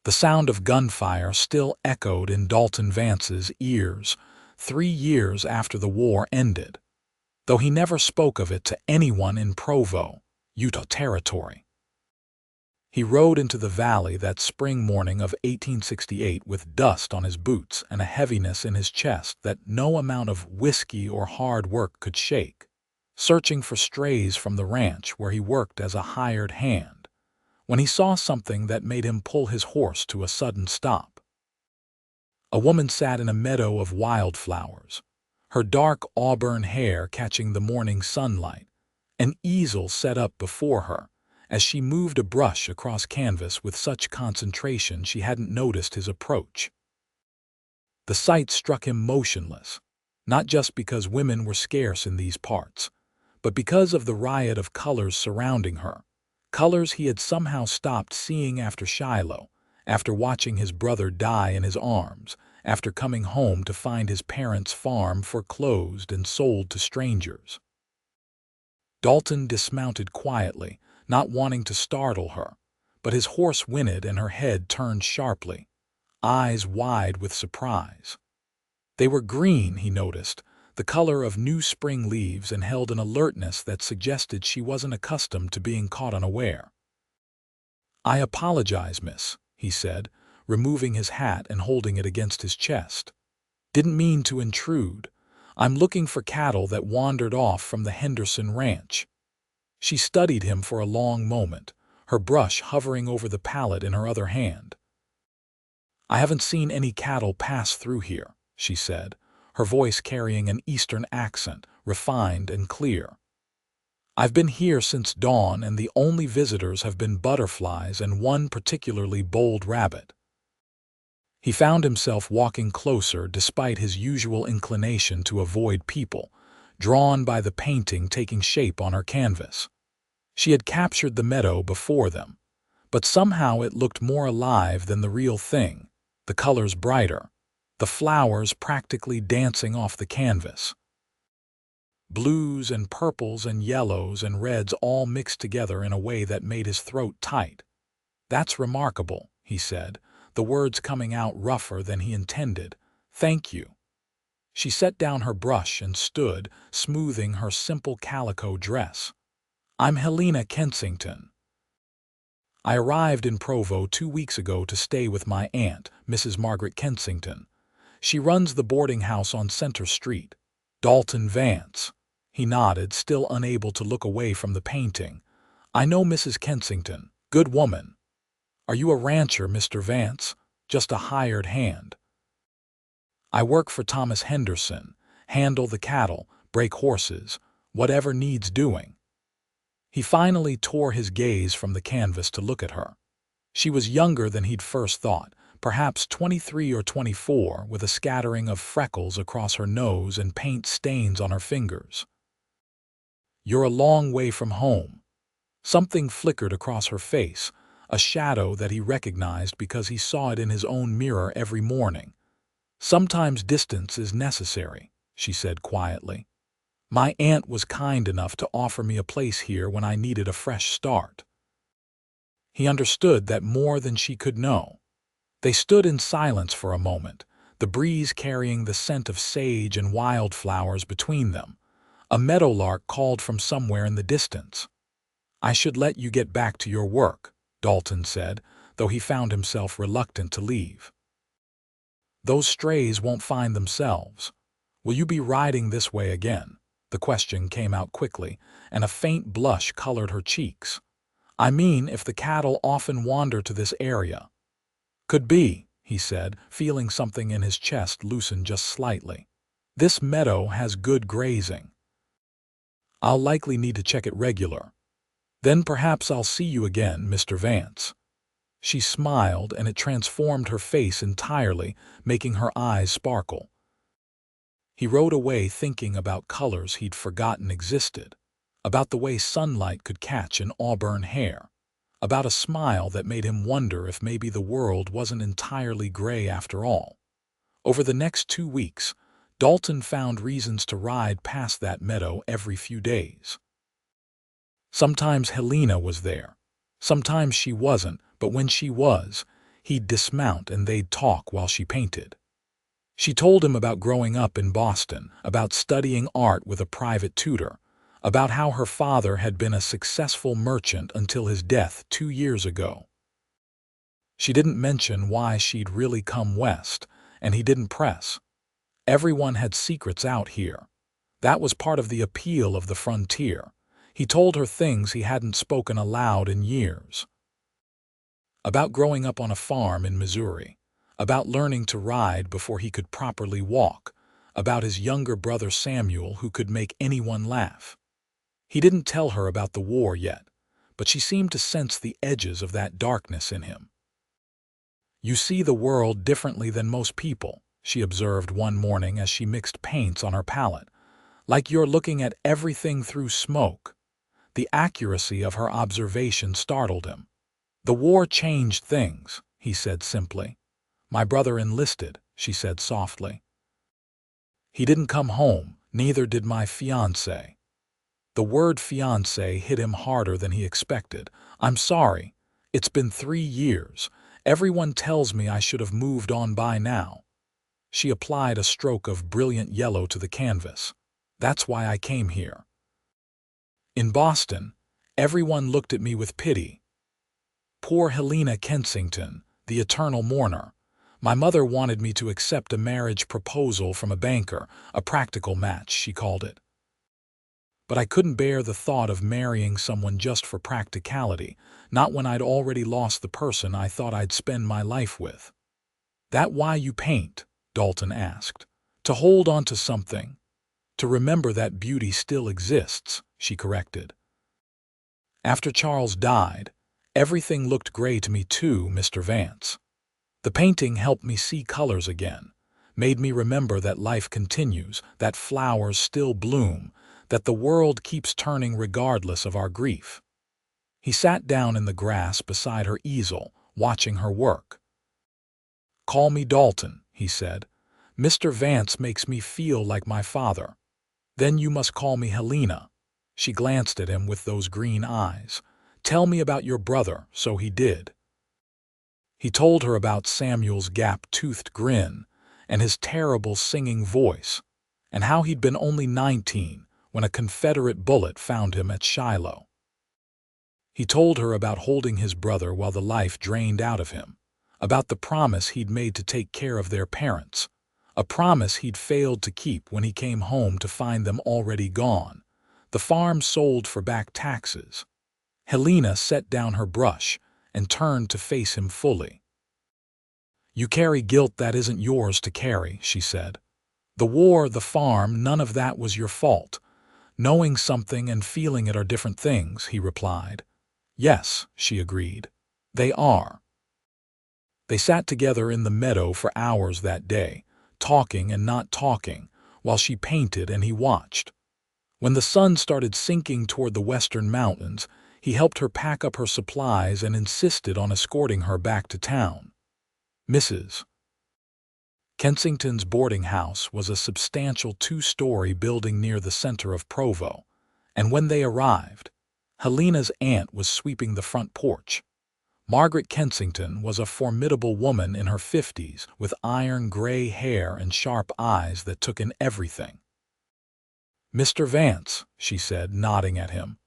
The sound of gunfire still echoed in Dalton Vance's ears 3 years after the war ended, though he never spoke of it to anyone in Provo, Utah Territory. He rode into the valley that spring morning of 1868 with dust on his boots and a heaviness in his chest that no amount of whiskey or hard work could shake, searching for strays from the ranch where he worked as a hired hand, when he saw something that made him pull his horse to a sudden stop. A woman sat in a meadow of wildflowers, her dark auburn hair catching the morning sunlight, an easel set up before her, as she moved a brush across canvas with such concentration she hadn't noticed his approach. The sight struck him motionless, not just because women were scarce in these parts, but because of the riot of colors surrounding her, colors he had somehow stopped seeing after Shiloh, after watching his brother die in his arms, after coming home to find his parents' farm foreclosed and sold to strangers. Dalton dismounted quietly, not wanting to startle her, but his horse whinnied and her head turned sharply, eyes wide with surprise. They were green, he noticed, the color of new spring leaves, and held an alertness that suggested she wasn't accustomed to being caught unaware. "I apologize, miss," he said, removing his hat and holding it against his chest. "Didn't mean to intrude. I'm looking for cattle that wandered off from the Henderson ranch." She studied him for a long moment, her brush hovering over the pallet in her other hand. "I haven't seen any cattle pass through here," she said, her voice carrying an Eastern accent, refined and clear. "I've been here since dawn, and the only visitors have been butterflies and one particularly bold rabbit." He found himself walking closer despite his usual inclination to avoid people, drawn by the painting taking shape on her canvas. She had captured the meadow before them, but somehow it looked more alive than the real thing, the colors brighter, the flowers practically dancing off the canvas. Blues and purples and yellows and reds all mixed together in a way that made his throat tight. "That's remarkable," he said, the words coming out rougher than he intended. "Thank you." She set down her brush and stood, smoothing her simple calico dress. "I'm Helena Kensington. I arrived in Provo 2 weeks ago to stay with my aunt, Mrs. Margaret Kensington. She runs the boarding house on Center Street. Dalton Vance." He nodded, still unable to look away from the painting. "I know Mrs. Kensington. Good woman." "Are you a rancher, Mr. Vance? Just a hired hand?" "I work for Thomas Henderson, handle the cattle, break horses, whatever needs doing." He finally tore his gaze from the canvas to look at her. She was younger than he'd first thought, perhaps 23 or 24, with a scattering of freckles across her nose and paint stains on her fingers. "You're a long way from home." Something flickered across her face, a shadow that he recognized because he saw it in his own mirror every morning. "Sometimes distance is necessary," she said quietly. "My aunt was kind enough to offer me a place here when I needed a fresh start." He understood that more than she could know. They stood in silence for a moment, the breeze carrying the scent of sage and wildflowers between them. A meadowlark called from somewhere in the distance. "I should let you get back to your work," Dalton said, though he found himself reluctant to leave. "Those strays won't find themselves. Will you be riding this way again?" The question came out quickly, and a faint blush colored her cheeks. "I mean, if the cattle often wander to this area." "Could be," he said, feeling something in his chest loosen just slightly. "This meadow has good grazing. I'll likely need to check it regular. Then perhaps I'll see you again, Mr. Vance." She smiled, and it transformed her face entirely, making her eyes sparkle. He rode away thinking about colors he'd forgotten existed, about the way sunlight could catch in auburn hair, about a smile that made him wonder if maybe the world wasn't entirely gray after all. Over the next 2 weeks, Dalton found reasons to ride past that meadow every few days. Sometimes Helena was there. Sometimes she wasn't, but when she was, He'd dismount and they'd talk while she painted. She told him about growing up in Boston, about studying art with a private tutor, about how her father had been a successful merchant until his death 2 years ago. She didn't mention why she'd really come west, and he didn't press. Everyone had secrets out here. That was part of the appeal of the frontier. He told her things he hadn't spoken aloud in years. About growing up on a farm in Missouri, about learning to ride before he could properly walk, about his younger brother Samuel who could make anyone laugh. He didn't tell her about the war yet, but she seemed to sense the edges of that darkness in him. "You see the world differently than most people," she observed one morning as she mixed paints on her palette, "like you're looking at everything through smoke." The accuracy of her observation startled him. "The war changed things," he said simply. "My brother enlisted," she said softly. "He didn't come home, neither did my fiancé." The word fiancé hit him harder than he expected. "I'm sorry. It's been 3 years. Everyone tells me I should have moved on by now." She applied a stroke of brilliant yellow to the canvas. "That's why I came here. In Boston, everyone looked at me with pity. Poor Helena Kensington, the eternal mourner. My mother wanted me to accept a marriage proposal from a banker, a practical match, she called it. But I couldn't bear the thought of marrying someone just for practicality, not when I'd already lost the person I thought I'd spend my life with." "That why you paint?" Dalton asked. "To hold on to something? To remember that beauty still exists," she corrected. "After Charles died, everything looked gray to me too, Mr. Vance. The painting helped me see colors again, made me remember that life continues, that flowers still bloom, that the world keeps turning regardless of our grief." He sat down in the grass beside her easel, watching her work. "Call me Dalton," he said. "Mr. Vance makes me feel like my father. Then you must call me Helena." She glanced at him with those green eyes. "Tell me about your brother." So he did. He told her about Samuel's gap-toothed grin and his terrible singing voice, and how he'd been only 19 when a Confederate bullet found him at Shiloh. He told her about holding his brother while the life drained out of him, about the promise he'd made to take care of their parents, a promise he'd failed to keep when he came home to find them already gone, the farm sold for back taxes. Helena set down her brush and turned to face him fully. "You carry guilt that isn't yours to carry," she said. "The war, the farm, none of that was your fault. Knowing something and feeling it are different things," he replied. "Yes," she agreed. "They are." They sat together in the meadow for hours that day, talking and not talking, while she painted and he watched. When the sun started sinking toward the western mountains, he helped her pack up her supplies and insisted on escorting her back to town. Mrs. Kensington's boarding house was a substantial 2-story building near the center of Provo, and when they arrived, Helena's aunt was sweeping the front porch. Margaret Kensington was a formidable woman in her 50s with iron gray hair and sharp eyes that took in everything. "Mr. Vance," she said, nodding at him.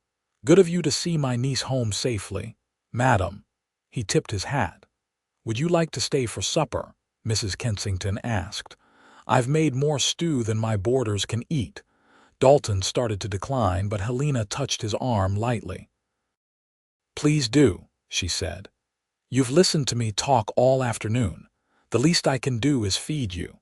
"Good of you to see my niece home safely." "Madam." He tipped his hat. "Would you like to stay for supper?" Mrs. Kensington asked. "I've made more stew than my boarders can eat." Dalton started to decline, but Helena touched his arm lightly. "Please do," she said. "You've listened to me talk all afternoon. The least I can do is feed you."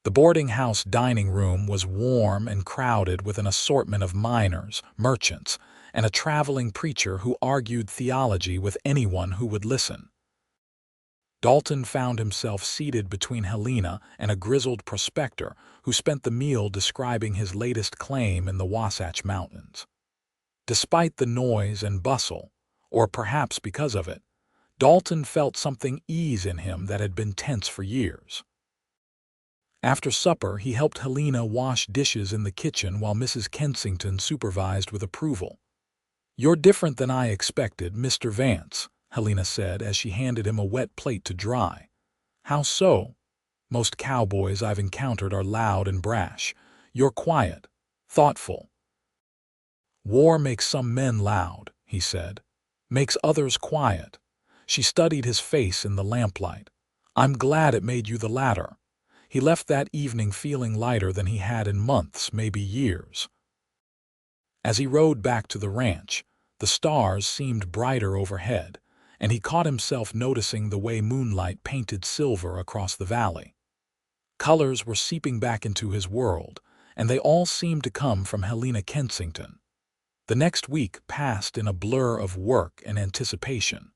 The boarding house dining room was warm and crowded with an assortment of miners, merchants, and a traveling preacher who argued theology with anyone who would listen. Dalton found himself seated between Helena and a grizzled prospector who spent the meal describing his latest claim in the Wasatch Mountains. Despite the noise and bustle, or perhaps because of it, Dalton felt something ease in him that had been tense for years. After supper, he helped Helena wash dishes in the kitchen while Mrs. Kensington supervised with approval. "You're different than I expected, Mr. Vance," Helena said as she handed him a wet plate to dry. How so? Most cowboys I've encountered are loud and brash. You're quiet, thoughtful. War makes some men loud, he said. Makes others quiet. She studied his face in the lamplight. I'm glad it made you the latter. He left that evening feeling lighter than he had in months, maybe years. As he rode back to the ranch, the stars seemed brighter overhead, and he caught himself noticing the way moonlight painted silver across the valley. Colors were seeping back into his world, and they all seemed to come from Helena Kensington. The next week passed in a blur of work and anticipation.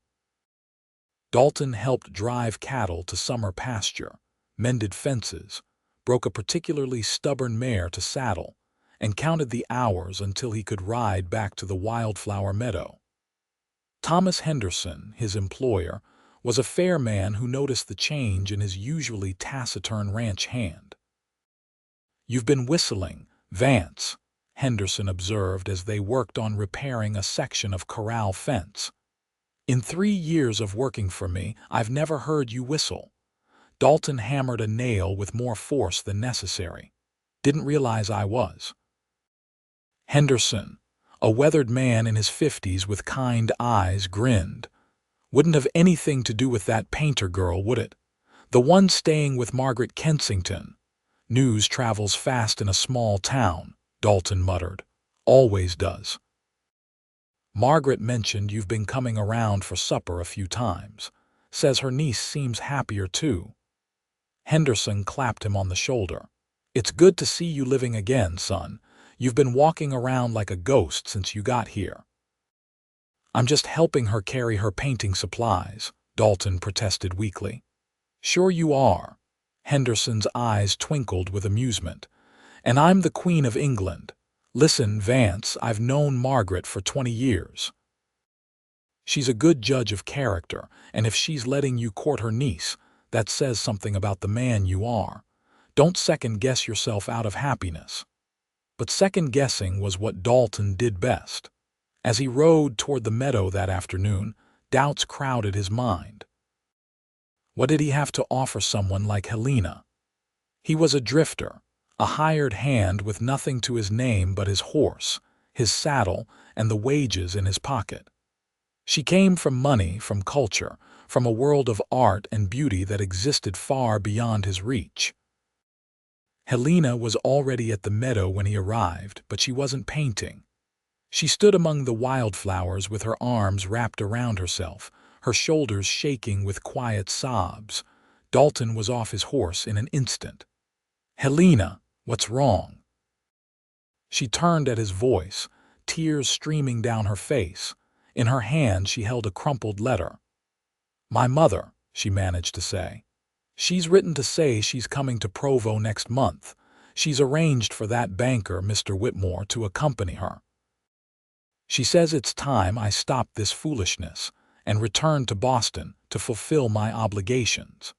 Dalton helped drive cattle to summer pasture, mended fences, broke a particularly stubborn mare to saddle, and counted the hours until he could ride back to the Wildflower meadow. Thomas Henderson, his employer, was a fair man who noticed the change in his usually taciturn ranch hand. "You've been whistling, Vance," Henderson observed as they worked on repairing a section of corral fence. "In 3 years of working for me, I've never heard you whistle." Dalton hammered a nail with more force than necessary. "Didn't realize I was." Henderson, a weathered man in his 50s with kind eyes, grinned. "Wouldn't have anything to do with that painter girl, would it? The one staying with Margaret Kensington." "News travels fast in a small town," Dalton muttered. "Always does." "Margaret mentioned you've been coming around for supper a few times. Says her niece seems happier too." Henderson clapped him on the shoulder. "It's good to see you living again, son. You've been walking around like a ghost since you got here." "I'm just helping her carry her painting supplies," Dalton protested weakly. "Sure you are." Henderson's eyes twinkled with amusement. "And I'm the Queen of England. Listen, Vance, I've known Margaret for 20 years. She's a good judge of character, and if she's letting you court her niece, that says something about the man you are. Don't second-guess yourself out of happiness." But second-guessing was what Dalton did best. As he rode toward the meadow that afternoon, doubts crowded his mind. What did he have to offer someone like Helena? He was a drifter, a hired hand with nothing to his name but his horse, his saddle, and the wages in his pocket. She came from money, from culture, from a world of art and beauty that existed far beyond his reach. Helena was already at the meadow when he arrived, but she wasn't painting. She stood among the wildflowers with her arms wrapped around herself, her shoulders shaking with quiet sobs. Dalton was off his horse in an instant. "Helena, what's wrong?" She turned at his voice, tears streaming down her face. In her hand she held a crumpled letter. "My mother," she managed to say. "She's written to say she's coming to Provo next month. She's arranged for that banker, Mr. Whitmore, to accompany her. She says it's time I stopped this foolishness and returned to Boston to fulfill my obligations."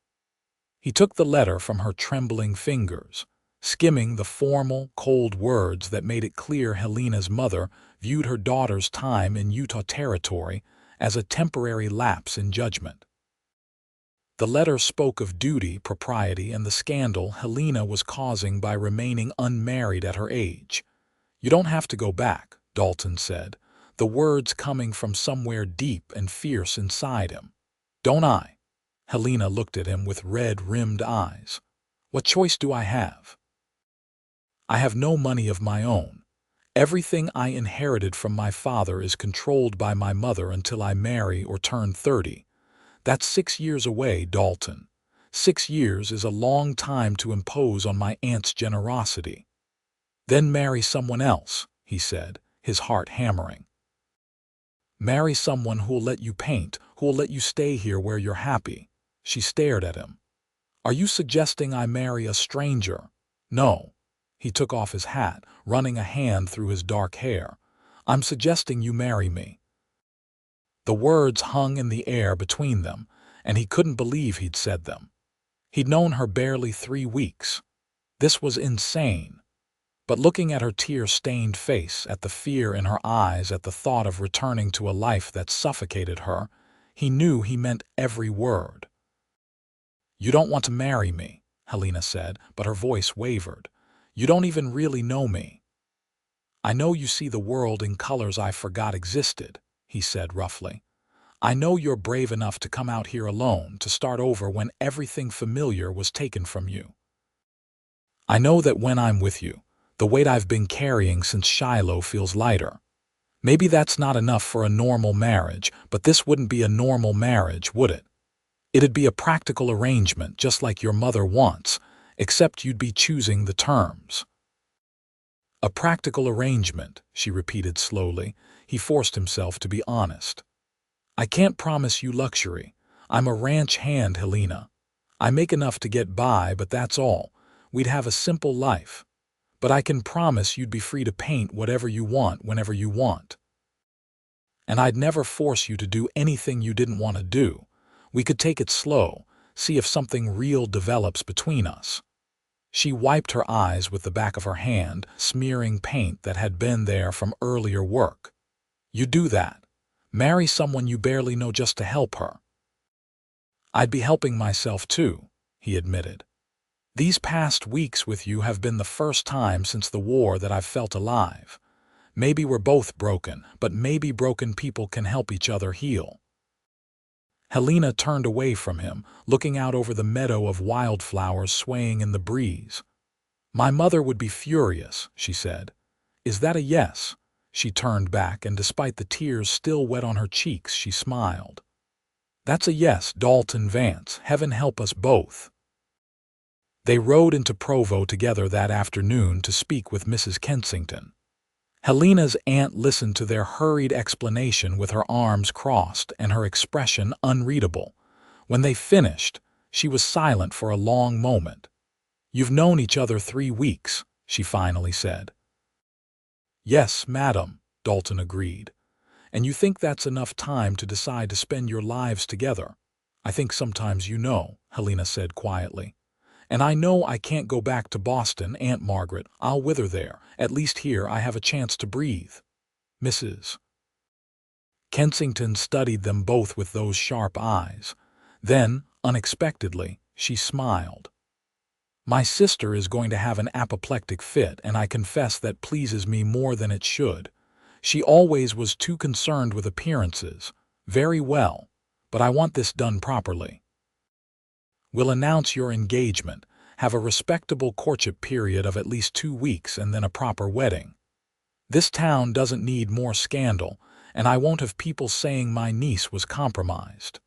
He took the letter from her trembling fingers, skimming the formal, cold words that made it clear Helena's mother viewed her daughter's time in Utah Territory as a temporary lapse in judgment. The letter spoke of duty, propriety, and the scandal Helena was causing by remaining unmarried at her age. "You don't have to go back," Dalton said, the words coming from somewhere deep and fierce inside him. "Don't I?" Helena looked at him with red-rimmed eyes. "What choice do I have? I have no money of my own. Everything I inherited from my father is controlled by my mother until I marry or turn 30. That's 6 years away, Dalton. 6 years is a long time to impose on my aunt's generosity." "Then marry someone else," he said, his heart hammering. "Marry someone who'll let you paint, who'll let you stay here where you're happy." She stared at him. "Are you suggesting I marry a stranger?" "No." He took off his hat, running a hand through his dark hair. "I'm suggesting you marry me." The words hung in the air between them, and he couldn't believe he'd said them. He'd known her barely 3 weeks. This was insane. But looking at her tear-stained face, at the fear in her eyes, at the thought of returning to a life that suffocated her, He knew he meant every word. "You don't want to marry me," Helena said, but her voice wavered. "You don't even really know me." "I know you see the world in colors I forgot existed," he said roughly. "I know you're brave enough to come out here alone, to start over when everything familiar was taken from you. I know that when I'm with you, the weight I've been carrying since Shiloh feels lighter. Maybe that's not enough for a normal marriage, but this wouldn't be a normal marriage, would it? It'd be a practical arrangement, just like your mother wants, except you'd be choosing the terms." "A practical arrangement," she repeated slowly. He forced himself to be honest. "I can't promise you luxury. I'm a ranch hand, Helena. I make enough to get by, but that's all. We'd have a simple life. But I can promise you'd be free to paint whatever you want whenever you want. And I'd never force you to do anything you didn't want to do. We could take it slow, see if something real develops between us." She wiped her eyes with the back of her hand, smearing paint that had been there from earlier work. "You do that. Marry someone you barely know just to help her." "I'd be helping myself too," he admitted. "These past weeks with you have been the first time since the war that I've felt alive. Maybe we're both broken, but maybe broken people can help each other heal." Helena turned away from him, looking out over the meadow of wildflowers swaying in the breeze. "My mother would be furious," she said. "Is that a yes?" She turned back, and despite the tears still wet on her cheeks, she smiled. "That's a yes, Dalton Vance. Heaven help us both." They rode into Provo together that afternoon to speak with Mrs. Kensington. Helena's aunt listened to their hurried explanation with her arms crossed and her expression unreadable. When they finished, she was silent for a long moment. "You've known each other 3 weeks," she finally said. "Yes, madam," Dalton agreed. "And you think that's enough time to decide to spend your lives together?" "I think sometimes you know," Helena said quietly. "And I know I can't go back to Boston, Aunt Margaret. I'll wither there. At least here I have a chance to breathe." Mrs. Kensington studied them both with those sharp eyes. Then, unexpectedly, she smiled. "My sister is going to have an apoplectic fit, and I confess that pleases me more than it should. She always was too concerned with appearances. Very well, but I want this done properly. We'll announce your engagement, have a respectable courtship period of at least 2 weeks, and then a proper wedding. This town doesn't need more scandal, and I won't have people saying my niece was compromised."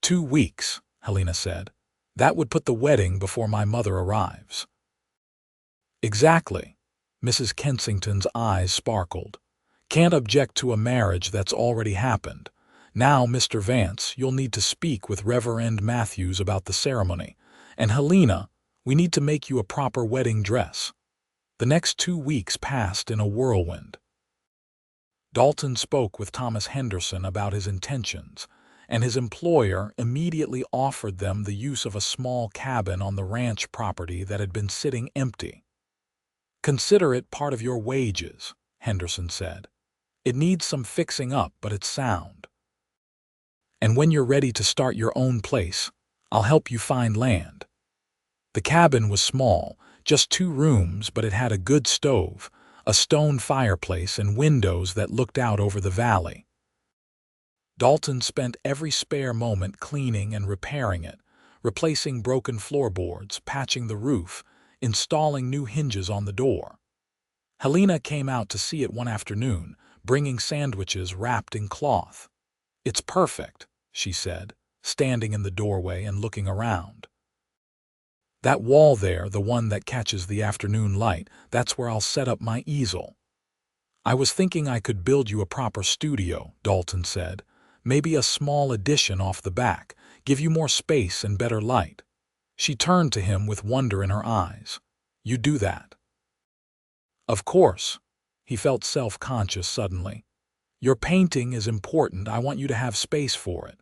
2 weeks, Helena said. "That would put the wedding before my mother arrives." "Exactly." Mrs. Kensington's eyes sparkled. "Can't object to a marriage that's already happened. Now, Mr. Vance, you'll need to speak with Reverend Matthews about the ceremony. And Helena, we need to make you a proper wedding dress." The next 2 weeks passed in a whirlwind. Dalton spoke with Thomas Henderson about his intentions, and his employer immediately offered them the use of a small cabin on the ranch property that had been sitting empty. "Consider it part of your wages," Henderson said. "It needs some fixing up, but it's sound. And when you're ready to start your own place, I'll help you find land." The cabin was small, just 2 rooms, but it had a good stove, a stone fireplace, and windows that looked out over the valley. Dalton spent every spare moment cleaning and repairing it, replacing broken floorboards, patching the roof, installing new hinges on the door. Helena came out to see it one afternoon, bringing sandwiches wrapped in cloth. "It's perfect," she said, standing in the doorway and looking around. "That wall there, the one that catches the afternoon light, that's where I'll set up my easel." "I was thinking I could build you a proper studio," Dalton said. "Maybe a small addition off the back, give you more space and better light." She turned to him with wonder in her eyes. "You do that?" "Of course." He felt self-conscious suddenly. "Your painting is important. I want you to have space for it."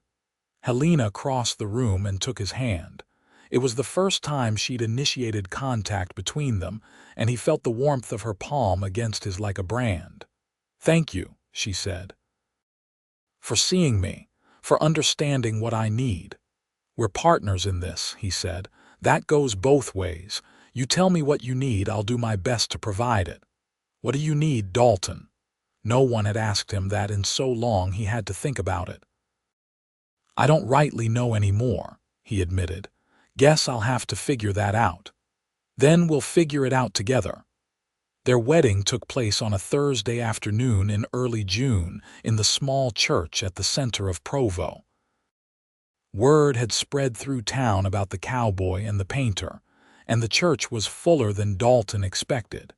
Helena crossed the room and took his hand. It was the first time she'd initiated contact between them, and he felt the warmth of her palm against his like a brand. "Thank you," she said, "for seeing me, for understanding what I need. We're partners in this, he said. That goes both ways. You tell me what you need, I'll do my best to provide it. What do you need, Dalton? No one had asked him that in so long he had to think about it. I don't rightly know anymore, he admitted. Guess I'll have to figure that out. Then we'll figure it out together. Their wedding took place on a Thursday afternoon in early June in the small church at the center of Provo. Word had spread through town about the cowboy and the painter, and the church was fuller than Dalton expected.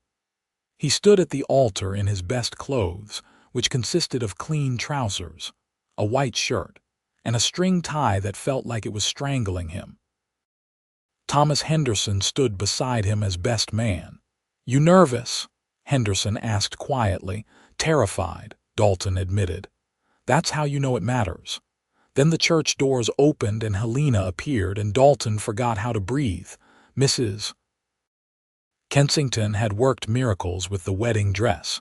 He stood at the altar in his best clothes, which consisted of clean trousers, a white shirt, and a string tie that felt like it was strangling him. Thomas Henderson stood beside him as best man. You nervous? Henderson asked quietly. Terrified, Dalton admitted. That's how you know it matters. Then the church doors opened and Helena appeared and Dalton forgot how to breathe. Mrs. Kensington had worked miracles with the wedding dress,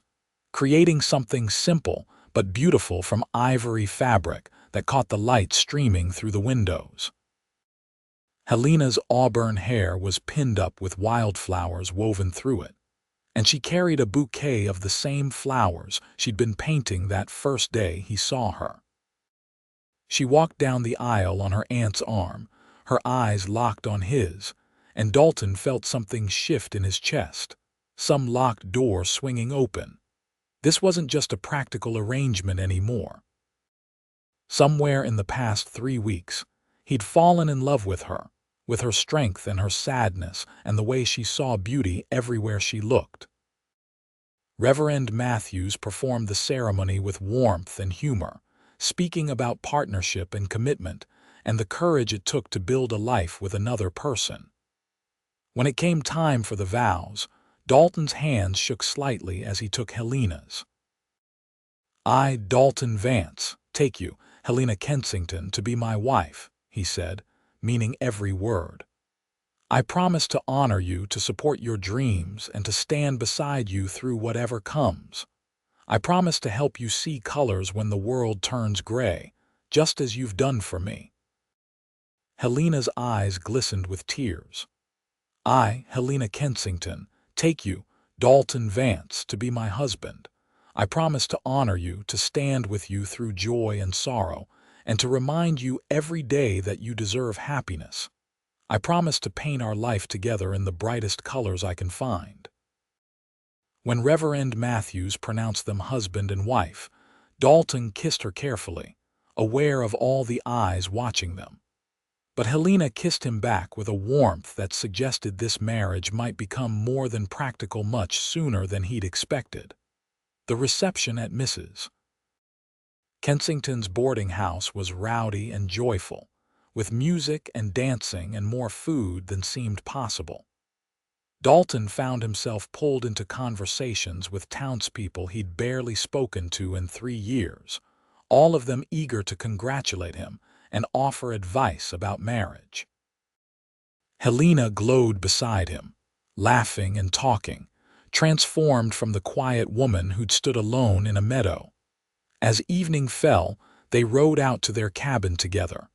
creating something simple but beautiful from ivory fabric that caught the light streaming through the windows. Helena's auburn hair was pinned up with wildflowers woven through it, and she carried a bouquet of the same flowers she'd been painting that first day he saw her. She walked down the aisle on her aunt's arm, her eyes locked on his, and Dalton felt something shift in his chest, some locked door swinging open. This wasn't just a practical arrangement anymore. Somewhere in the past 3 weeks, he'd fallen in love with her strength and her sadness and the way she saw beauty everywhere she looked. Reverend Matthews performed the ceremony with warmth and humor, speaking about partnership and commitment and the courage it took to build a life with another person. When it came time for the vows, Dalton's hands shook slightly as he took Helena's. I, Dalton Vance, take you, Helena Kensington, to be my wife, he said, meaning every word. I promise to honor you, to support your dreams, and to stand beside you through whatever comes. I promise to help you see colors when the world turns gray, just as you've done for me. Helena's eyes glistened with tears. I, Helena Kensington, take you, Dalton Vance, to be my husband. I promise to honor you, to stand with you through joy and sorrow, and to remind you every day that you deserve happiness. I promise to paint our life together in the brightest colors I can find. When Reverend Matthews pronounced them husband and wife, Dalton kissed her carefully, aware of all the eyes watching them. But Helena kissed him back with a warmth that suggested this marriage might become more than practical much sooner than he'd expected. The reception at Mrs. Kensington's boarding house was rowdy and joyful, with music and dancing and more food than seemed possible. Dalton found himself pulled into conversations with townspeople he'd barely spoken to in 3 years, all of them eager to congratulate him and offer advice about marriage. Helena glowed beside him, laughing and talking, transformed from the quiet woman who'd stood alone in a meadow. As evening fell, they rode out to their cabin together.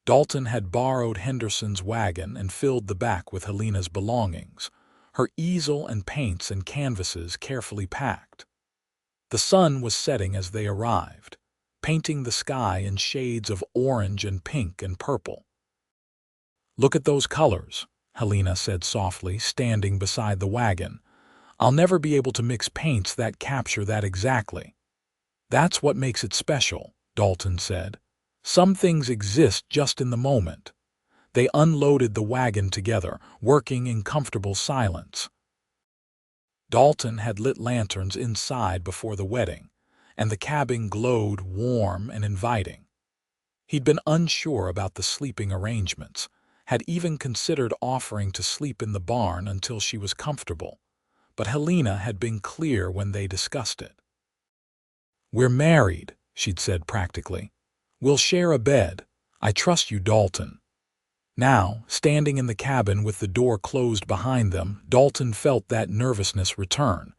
Dalton had borrowed Henderson's wagon and filled the back with Helena's belongings, her easel and paints and canvases carefully packed. The sun was setting as they arrived, painting the sky in shades of orange and pink and purple. Look at those colors, Helena said softly, standing beside the wagon. I'll never be able to mix paints that capture that exactly. That's what makes it special, Dalton said. Some things exist just in the moment. They unloaded the wagon together, working in comfortable silence. Dalton had lit lanterns inside before the wedding, and the cabin glowed warm and inviting. He'd been unsure about the sleeping arrangements, had even considered offering to sleep in the barn until she was comfortable, but Helena had been clear when they discussed it. We're married, she'd said practically. We'll share a bed. I trust you, Dalton. Now, standing in the cabin with the door closed behind them, Dalton felt that nervousness return.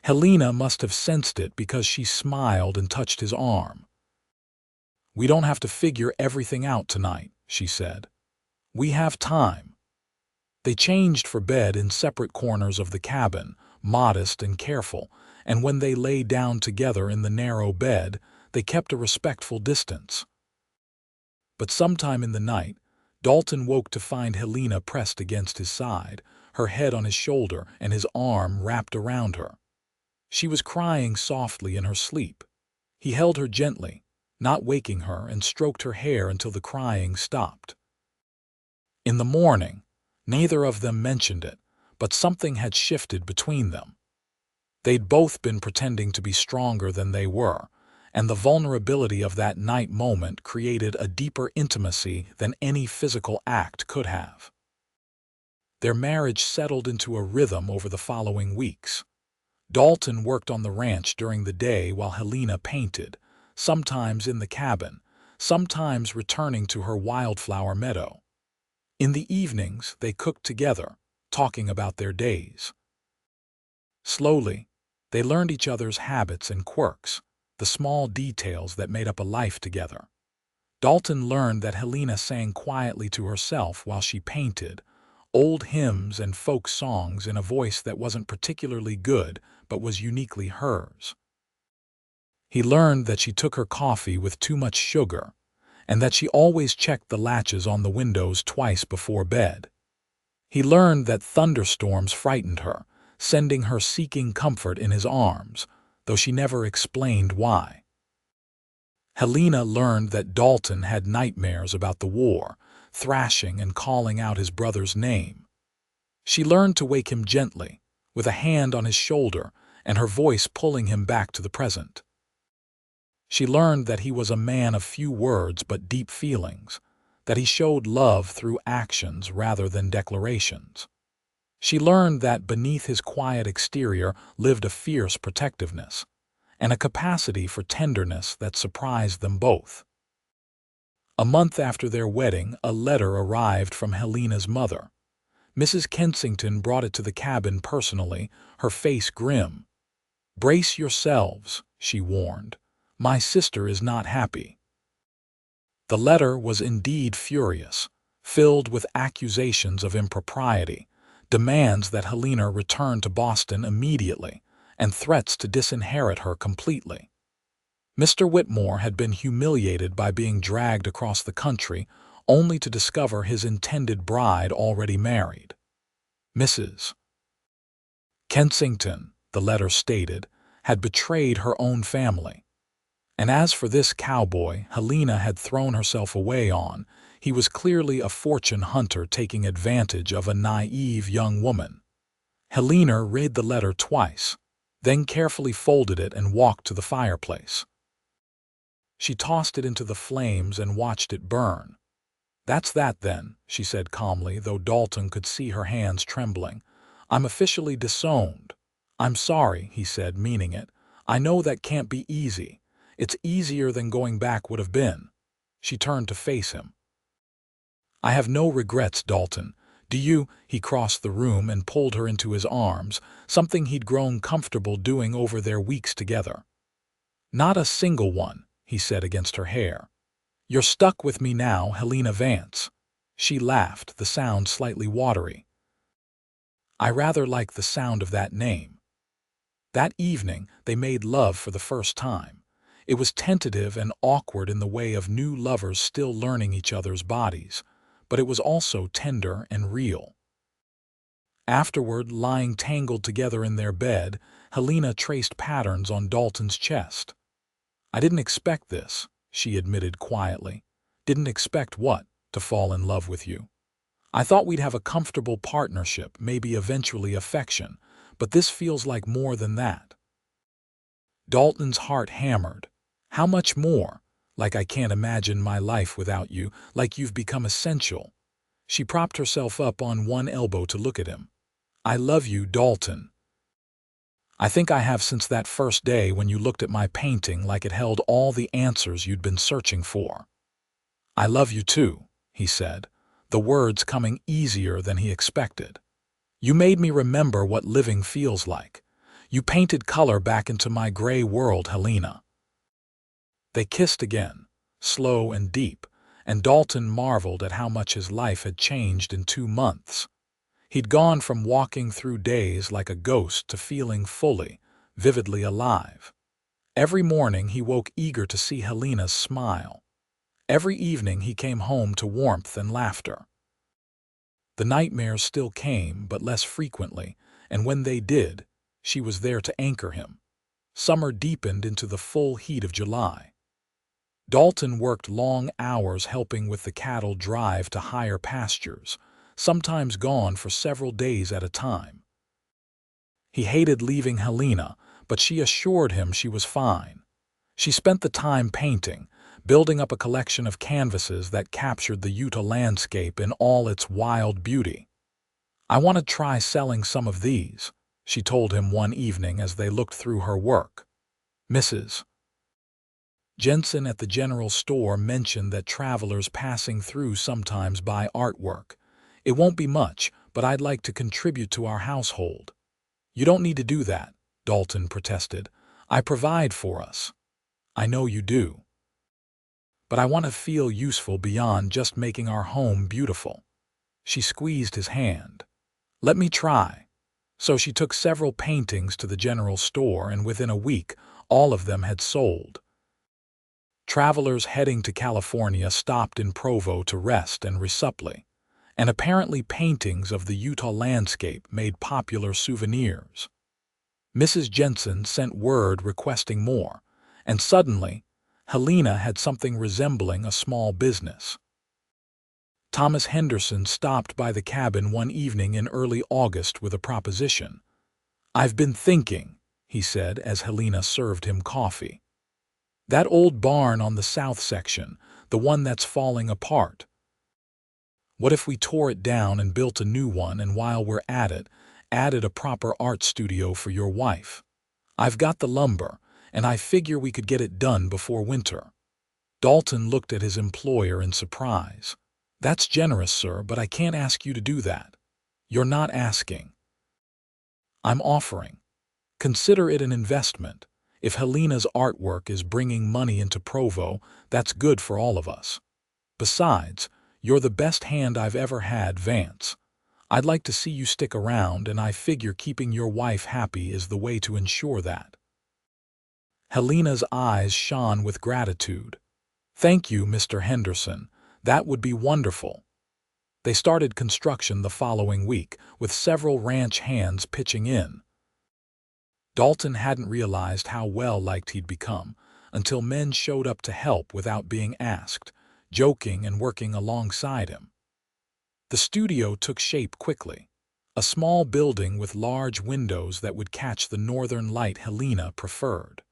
Helena must have sensed it because she smiled and touched his arm. "We don't have to figure everything out tonight," she said. "We have time." They changed for bed in separate corners of the cabin, modest and careful, and when they lay down together in the narrow bed, they kept a respectful distance. But sometime in the night, Dalton woke to find Helena pressed against his side, her head on his shoulder and his arm wrapped around her. She was crying softly in her sleep. He held her gently, not waking her, and stroked her hair until the crying stopped. In the morning, neither of them mentioned it, but something had shifted between them. They'd both been pretending to be stronger than they were, and the vulnerability of that night moment created a deeper intimacy than any physical act could have. Their marriage settled into a rhythm over the following weeks. Dalton worked on the ranch during the day while Helena painted, sometimes in the cabin, sometimes returning to her wildflower meadow. In the evenings, they cooked together, talking about their days. Slowly, they learned each other's habits and quirks, the small details that made up a life together. Dalton learned that Helena sang quietly to herself while she painted, old hymns and folk songs in a voice that wasn't particularly good but was uniquely hers. He learned that she took her coffee with too much sugar, and that she always checked the latches on the windows twice before bed. He learned that thunderstorms frightened her, sending her seeking comfort in his arms, though she never explained why. Helena learned that Dalton had nightmares about the war, thrashing and calling out his brother's name. She learned to wake him gently, with a hand on his shoulder and her voice pulling him back to the present. She learned that he was a man of few words but deep feelings, that he showed love through actions rather than declarations. She learned that beneath his quiet exterior lived a fierce protectiveness, and a capacity for tenderness that surprised them both. A month after their wedding, a letter arrived from Helena's mother. Mrs. Kensington brought it to the cabin personally, her face grim. "Brace yourselves," she warned. "My sister is not happy." The letter was indeed furious, filled with accusations of impropriety, demands that Helena return to Boston immediately, and threats to disinherit her completely. Mr. Whitmore had been humiliated by being dragged across the country only to discover his intended bride already married. Mrs. Kensington, the letter stated, had betrayed her own family. And as for this cowboy Helena had thrown herself away on, he was clearly a fortune hunter taking advantage of a naive young woman. Helena read the letter twice, then carefully folded it and walked to the fireplace. She tossed it into the flames and watched it burn. "That's that, then," she said calmly, though Dalton could see her hands trembling. "I'm officially disowned." "I'm sorry," he said, meaning it. "I know that can't be easy. It's easier than going back would have been." She turned to face him. "I have no regrets, Dalton. Do you?" He crossed the room and pulled her into his arms, something he'd grown comfortable doing over their weeks together. "Not a single one," he said against her hair. "You're stuck with me now, Helena Vance." She laughed, the sound slightly watery. "I rather like the sound of that name." That evening, they made love for the first time. It was tentative and awkward in the way of new lovers still learning each other's bodies, but it was also tender and real. Afterward, lying tangled together in their bed, Helena traced patterns on Dalton's chest. "I didn't expect this," she admitted quietly. "Didn't expect what? To fall in love with you. I thought we'd have a comfortable partnership, maybe eventually affection, but this feels like more than that." Dalton's heart hammered. "How much more? Like I can't imagine my life without you, like you've become essential." She propped herself up on one elbow to look at him. "I love you, Dalton. I think I have since that first day when you looked at my painting like it held all the answers you'd been searching for." "I love you too," he said, the words coming easier than he expected. "You made me remember what living feels like. You painted color back into my gray world, Helena." They kissed again, slow and deep, and Dalton marveled at how much his life had changed in 2 months. He'd gone from walking through days like a ghost to feeling fully, vividly alive. Every morning he woke eager to see Helena's smile. Every evening he came home to warmth and laughter. The nightmares still came, but less frequently, and when they did, she was there to anchor him. Summer deepened into the full heat of July. Dalton worked long hours helping with the cattle drive to higher pastures, sometimes gone for several days at a time. He hated leaving Helena, but she assured him she was fine. She spent the time painting, building up a collection of canvases that captured the Utah landscape in all its wild beauty. "I want to try selling some of these," she told him one evening as they looked through her work. Mrs. Jensen at the general store mentioned that travelers passing through sometimes buy artwork. "It won't be much, but I'd like to contribute to our household." "You don't need to do that," Dalton protested. "I provide for us." "I know you do. But I want to feel useful beyond just making our home beautiful." She squeezed his hand. "Let me try." So she took several paintings to the general store, and within a week, all of them had sold. Travelers heading to California stopped in Provo to rest and resupply, and apparently paintings of the Utah landscape made popular souvenirs. Mrs. Jensen sent word requesting more, and suddenly, Helena had something resembling a small business. Thomas Henderson stopped by the cabin one evening in early August with a proposition. "I've been thinking," he said as Helena served him coffee. "That old barn on the south section, the one that's falling apart. What if we tore it down and built a new one, and while we're at it, added a proper art studio for your wife? I've got the lumber, and I figure we could get it done before winter." Dalton looked at his employer in surprise. "That's generous, sir, but I can't ask you to do that." "You're not asking. I'm offering. Consider it an investment. If Helena's artwork is bringing money into Provo, that's good for all of us. Besides, you're the best hand I've ever had, Vance. I'd like to see you stick around, and I figure keeping your wife happy is the way to ensure that." Helena's eyes shone with gratitude. "Thank you, Mr. Henderson. That would be wonderful." They started construction the following week, with several ranch hands pitching in. Dalton hadn't realized how well-liked he'd become until men showed up to help without being asked, joking and working alongside him. The studio took shape quickly, a small building with large windows that would catch the northern light Helena preferred.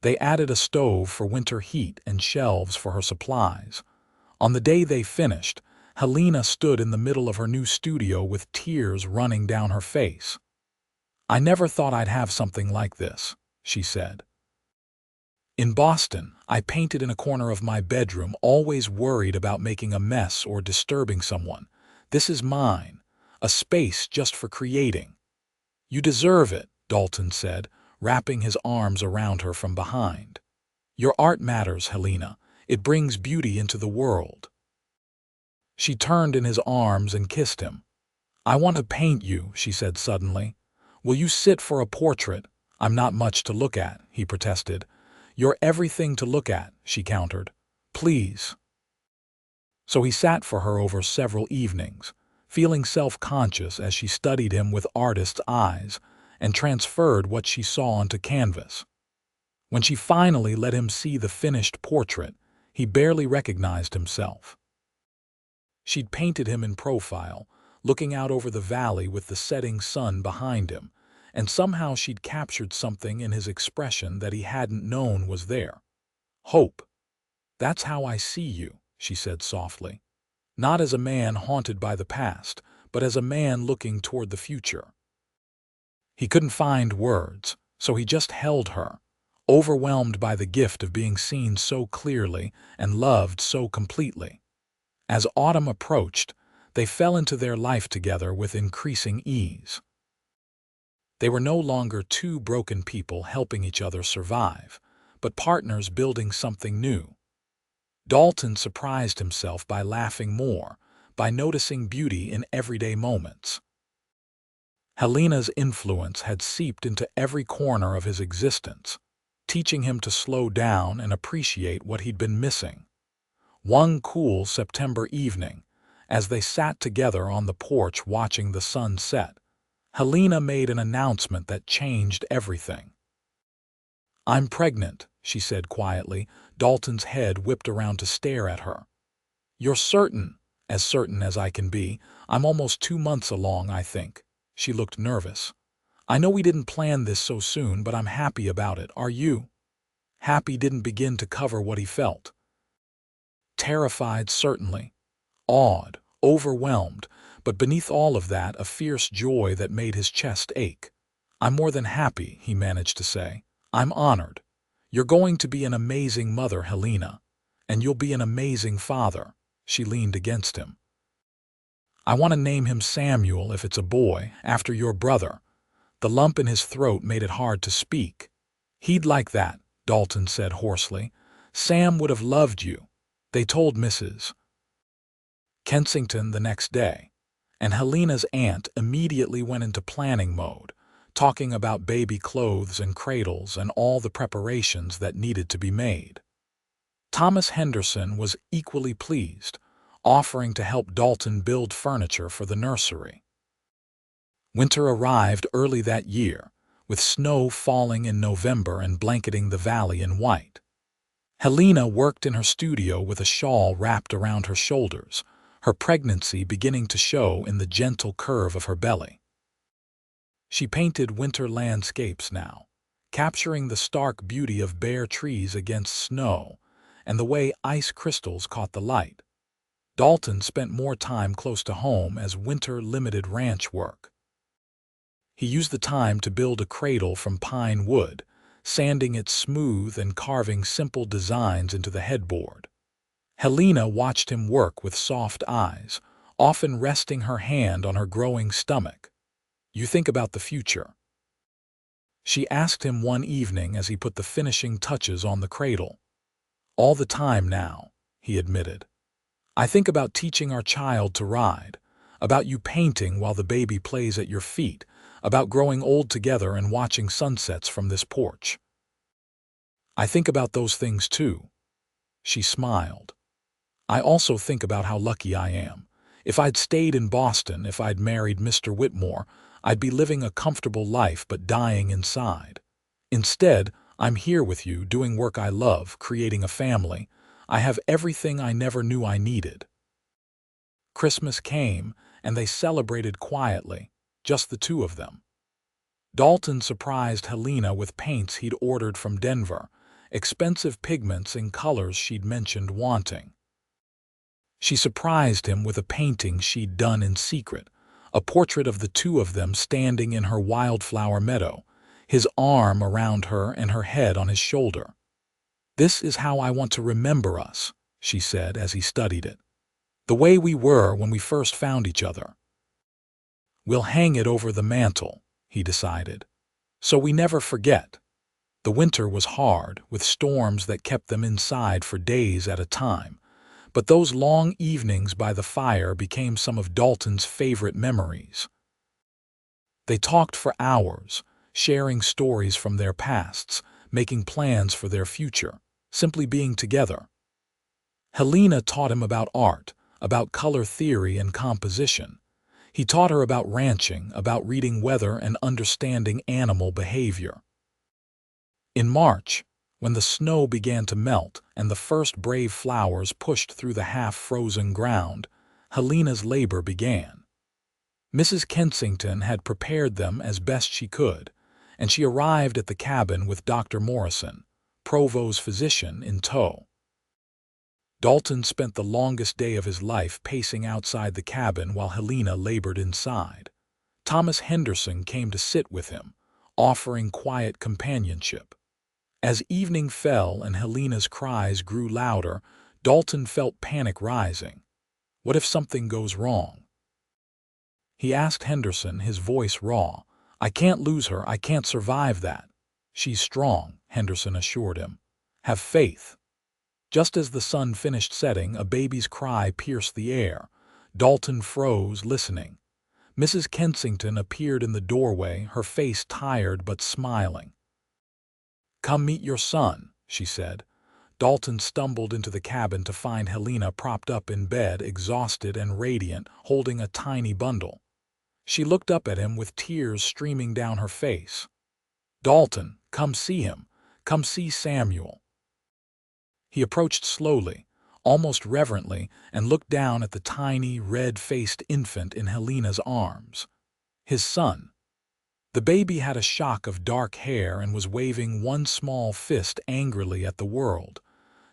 They added a stove for winter heat and shelves for her supplies. On the day they finished, Helena stood in the middle of her new studio with tears running down her face. "I never thought I'd have something like this," she said. "In Boston, I painted in a corner of my bedroom, always worried about making a mess or disturbing someone. This is mine, a space just for creating." "You deserve it," Dalton said, wrapping his arms around her from behind. "Your art matters, Helena. It brings beauty into the world." She turned in his arms and kissed him. "I want to paint you," she said suddenly. "Will you sit for a portrait?" "I'm not much to look at," he protested. "You're everything to look at," she countered. "Please." So he sat for her over several evenings, feeling self-conscious as she studied him with artist's eyes and transferred what she saw onto canvas. When she finally let him see the finished portrait, he barely recognized himself. She'd painted him in profile, looking out over the valley with the setting sun behind him, and somehow she'd captured something in his expression that he hadn't known was there. "Hope. That's how I see you," she said softly. "Not as a man haunted by the past, but as a man looking toward the future." He couldn't find words, so he just held her, overwhelmed by the gift of being seen so clearly and loved so completely. As autumn approached, they fell into their life together with increasing ease. They were no longer two broken people helping each other survive, but partners building something new. Dalton surprised himself by laughing more, by noticing beauty in everyday moments. Helena's influence had seeped into every corner of his existence, teaching him to slow down and appreciate what he'd been missing. One cool September evening, as they sat together on the porch watching the sun set, Helena made an announcement that changed everything. "I'm pregnant," she said quietly. Dalton's head whipped around to stare at her. "You're certain?" "As certain as I can be. I'm almost 2 months along, I think." She looked nervous. "I know we didn't plan this so soon, but I'm happy about it. Are you?" Happy didn't begin to cover what he felt. Terrified, certainly. Awed, overwhelmed, but beneath all of that, a fierce joy that made his chest ache. "I'm more than happy," he managed to say. "I'm honored. You're going to be an amazing mother, Helena. And you'll be an amazing father." She leaned against him. "I want to name him Samuel if it's a boy, after your brother." The lump in his throat made it hard to speak. "He'd like that," Dalton said hoarsely. "Sam would have loved you." They told Mrs. Kensington the next day, and Helena's aunt immediately went into planning mode, talking about baby clothes and cradles and all the preparations that needed to be made. Thomas Henderson was equally pleased, offering to help Dalton build furniture for the nursery. Winter arrived early that year, with snow falling in November and blanketing the valley in white. Helena worked in her studio with a shawl wrapped around her shoulders, her pregnancy beginning to show in the gentle curve of her belly. She painted winter landscapes now, capturing the stark beauty of bare trees against snow and the way ice crystals caught the light. Dalton spent more time close to home as winter limited ranch work. He used the time to build a cradle from pine wood, sanding it smooth and carving simple designs into the headboard. Helena watched him work with soft eyes, often resting her hand on her growing stomach. "You think about the future?" she asked him one evening as he put the finishing touches on the cradle. "All the time now," he admitted. "I think about teaching our child to ride, about you painting while the baby plays at your feet, about growing old together and watching sunsets from this porch." "I think about those things too." She smiled. "I also think about how lucky I am. If I'd stayed in Boston, if I'd married Mr. Whitmore, I'd be living a comfortable life but dying inside. Instead, I'm here with you, doing work I love, creating a family. I have everything I never knew I needed." Christmas came, and they celebrated quietly, just the two of them. Dalton surprised Helena with paints he'd ordered from Denver, expensive pigments in colors she'd mentioned wanting. She surprised him with a painting she'd done in secret, a portrait of the two of them standing in her wildflower meadow, his arm around her and her head on his shoulder. "This is how I want to remember us," she said as he studied it. "The way we were when we first found each other." "We'll hang it over the mantel," he decided, "so we never forget." The winter was hard, with storms that kept them inside for days at a time, but those long evenings by the fire became some of Dalton's favorite memories. They talked for hours, sharing stories from their pasts, making plans for their future, simply being together. Helena taught him about art, about color theory and composition. He taught her about ranching, about reading weather and understanding animal behavior. In March, when the snow began to melt and the first brave flowers pushed through the half-frozen ground, Helena's labor began. Mrs. Kensington had prepared them as best she could, and she arrived at the cabin with Dr. Morrison, Provost's physician, in tow. Dalton spent the longest day of his life pacing outside the cabin while Helena labored inside. Thomas Henderson came to sit with him, offering quiet companionship. As evening fell and Helena's cries grew louder, Dalton felt panic rising. What if something goes wrong? He asked Henderson, his voice raw. "I can't lose her. I can't survive that." "She's strong," Henderson assured him. "Have faith." Just as the sun finished setting, a baby's cry pierced the air. Dalton froze, listening. Mrs. Kensington appeared in the doorway, her face tired but smiling. "Come meet your son," she said. Dalton stumbled into the cabin to find Helena propped up in bed, exhausted and radiant, holding a tiny bundle. She looked up at him with tears streaming down her face. "Dalton, come see him. Come see Samuel." He approached slowly, almost reverently, and looked down at the tiny, red-faced infant in Helena's arms. His son. The baby had a shock of dark hair and was waving one small fist angrily at the world.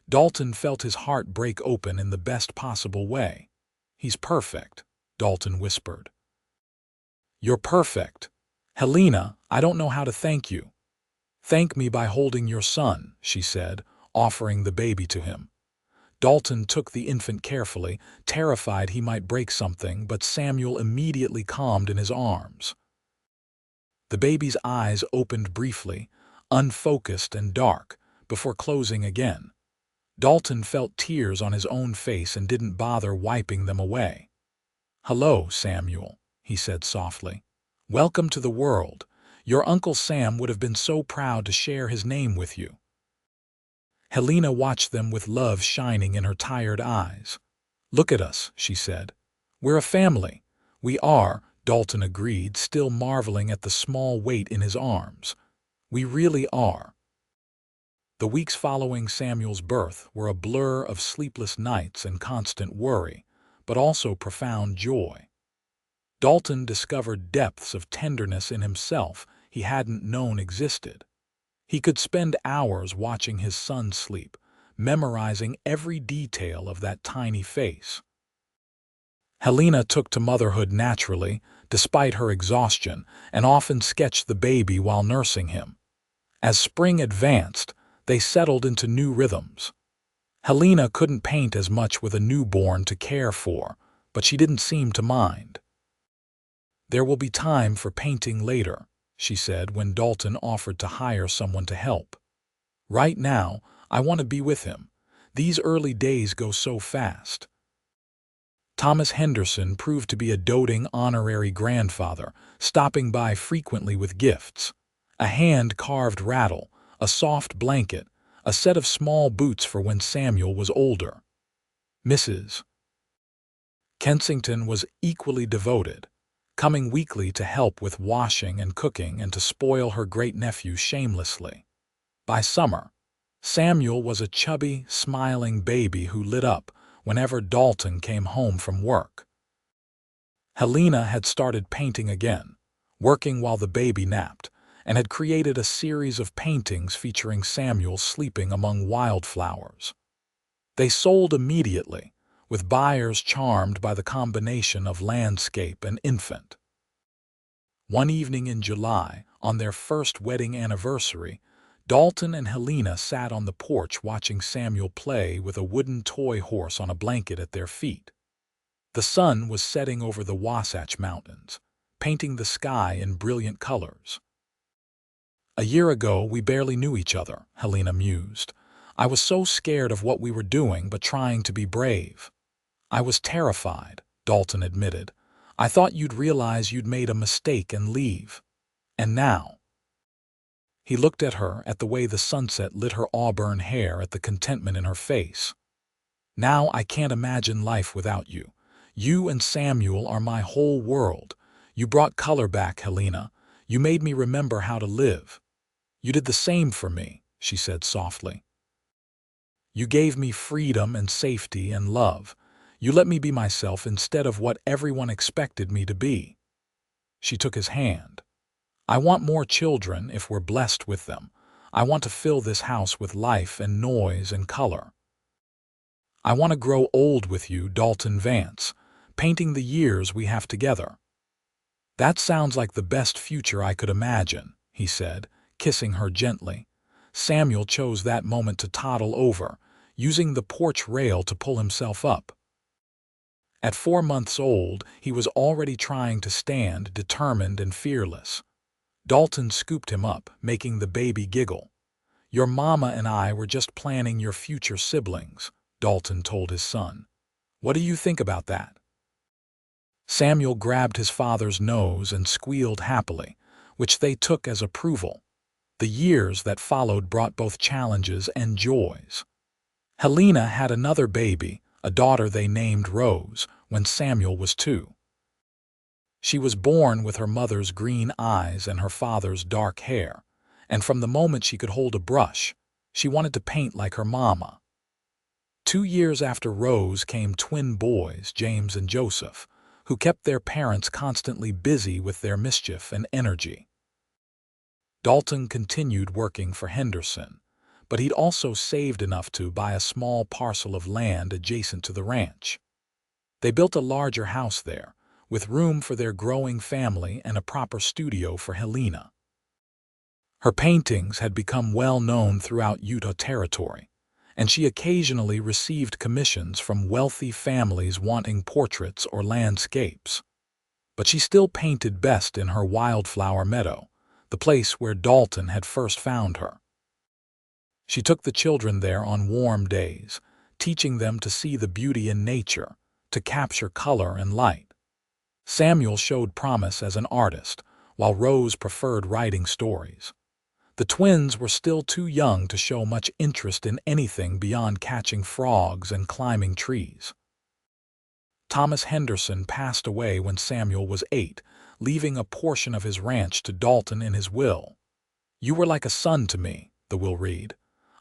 Dalton felt his heart break open in the best possible way. "He's perfect," Dalton whispered. "You're perfect. Helena, I don't know how to thank you." "Thank me by holding your son," she said, offering the baby to him. Dalton took the infant carefully, terrified he might break something, but Samuel immediately calmed in his arms. The baby's eyes opened briefly, unfocused and dark, before closing again. Dalton felt tears on his own face and didn't bother wiping them away. "Hello, Samuel," he said softly. "Welcome to the world. Your Uncle Sam would have been so proud to share his name with you." Helena watched them with love shining in her tired eyes. "Look at us," she said. "We're a family." "We are," Dalton agreed, still marveling at the small weight in his arms. "We really are." The weeks following Samuel's birth were a blur of sleepless nights and constant worry, but also profound joy. Dalton discovered depths of tenderness in himself he hadn't known existed. He could spend hours watching his son sleep, memorizing every detail of that tiny face. Helena took to motherhood naturally, despite her exhaustion, and often sketched the baby while nursing him. As spring advanced, they settled into new rhythms. Helena couldn't paint as much with a newborn to care for, but she didn't seem to mind. "There will be time for painting later," she said when Dalton offered to hire someone to help. "Right now, I want to be with him. These early days go so fast." Thomas Henderson proved to be a doting honorary grandfather, stopping by frequently with gifts. A hand-carved rattle, a soft blanket, a set of small boots for when Samuel was older. Mrs. Kensington was equally devoted, coming weekly to help with washing and cooking and to spoil her great-nephew shamelessly. By summer, Samuel was a chubby, smiling baby who lit up whenever Dalton came home from work. Helena had started painting again, working while the baby napped, and had created a series of paintings featuring Samuel sleeping among wildflowers. They sold immediately, with buyers charmed by the combination of landscape and infant. One evening in July, on their first wedding anniversary, Dalton and Helena sat on the porch watching Samuel play with a wooden toy horse on a blanket at their feet. The sun was setting over the Wasatch Mountains, painting the sky in brilliant colors. "A year ago, we barely knew each other," Helena mused. "I was so scared of what we were doing, but trying to be brave." "I was terrified," Dalton admitted. "I thought you'd realize you'd made a mistake and leave. And now—" He looked at her, at the way the sunset lit her auburn hair, at the contentment in her face. "Now I can't imagine life without you. You and Samuel are my whole world. You brought color back, Helena. You made me remember how to live." "You did the same for me," she said softly. "You gave me freedom and safety and love. You let me be myself instead of what everyone expected me to be." She took his hand. "I want more children if we're blessed with them. I want to fill this house with life and noise and color. I want to grow old with you, Dalton Vance, painting the years we have together." "That sounds like the best future I could imagine," he said, kissing her gently. Samuel chose that moment to toddle over, using the porch rail to pull himself up. At 4 months old, he was already trying to stand, determined and fearless. Dalton scooped him up, making the baby giggle. "Your mama and I were just planning your future siblings," Dalton told his son. "What do you think about that?" Samuel grabbed his father's nose and squealed happily, which they took as approval. The years that followed brought both challenges and joys. Helena had another baby, a daughter they named Rose, when Samuel was 2. She was born with her mother's green eyes and her father's dark hair, and from the moment she could hold a brush, she wanted to paint like her mama. 2 years after Rose came twin boys, James and Joseph, who kept their parents constantly busy with their mischief and energy. Dalton continued working for Henderson, but he'd also saved enough to buy a small parcel of land adjacent to the ranch. They built a larger house there, with room for their growing family and a proper studio for Helena. Her paintings had become well known throughout Utah Territory, and she occasionally received commissions from wealthy families wanting portraits or landscapes. But she still painted best in her Wildflower meadow, the place where Dalton had first found her. She took the children there on warm days, teaching them to see the beauty in nature, to capture color and light. Samuel showed promise as an artist, while Rose preferred writing stories. The twins were still too young to show much interest in anything beyond catching frogs and climbing trees. Thomas Henderson passed away when Samuel was 8, leaving a portion of his ranch to Dalton in his will. "You were like a son to me," the will read.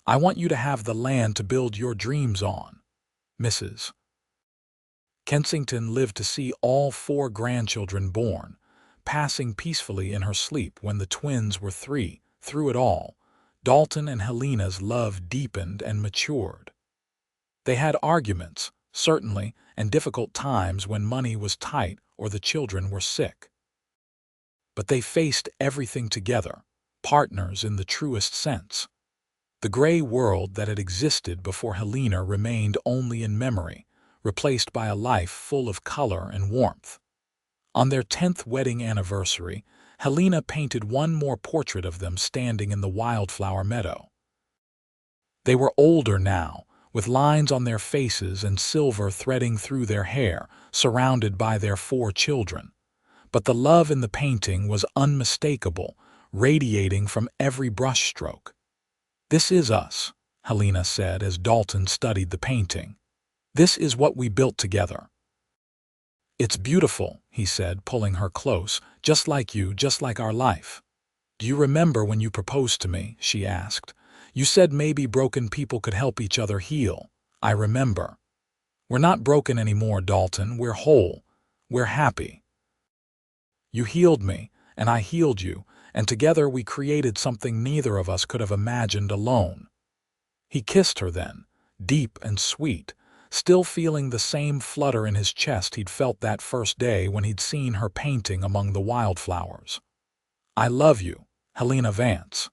"I want you to have the land to build your dreams on." Mrs. Kensington lived to see all 4 grandchildren born, passing peacefully in her sleep when the twins were 3. Through it all, Dalton and Helena's love deepened and matured. They had arguments, certainly, and difficult times when money was tight or the children were sick. But they faced everything together, partners in the truest sense. The gray world that had existed before Helena remained only in memory, replaced by a life full of color and warmth. On their 10th wedding anniversary, Helena painted one more portrait of them standing in the Wildflower meadow. They were older now, with lines on their faces and silver threading through their hair, surrounded by their 4 children. But the love in the painting was unmistakable, radiating from every brushstroke. "This is us," Helena said as Dalton studied the painting. "This is what we built together." "It's beautiful," he said, pulling her close, "just like you, just like our life." "Do you remember when you proposed to me?" she asked. "You said maybe broken people could help each other heal." "I remember." "We're not broken anymore, Dalton. We're whole. We're happy. You healed me, and I healed you, and together we created something neither of us could have imagined alone." He kissed her then, deep and sweet, still feeling the same flutter in his chest he'd felt that first day when he'd seen her painting among the wildflowers. "I love you, Helena Vance.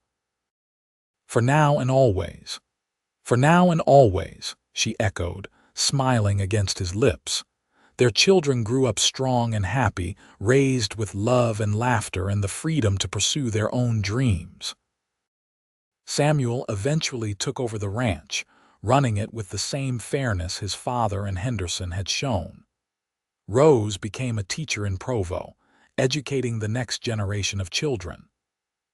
For now and always." "For now and always," she echoed, smiling against his lips. Their children grew up strong and happy, raised with love and laughter and the freedom to pursue their own dreams. Samuel eventually took over the ranch, running it with the same fairness his father and Henderson had shown. Rose became a teacher in Provo, educating the next generation of children.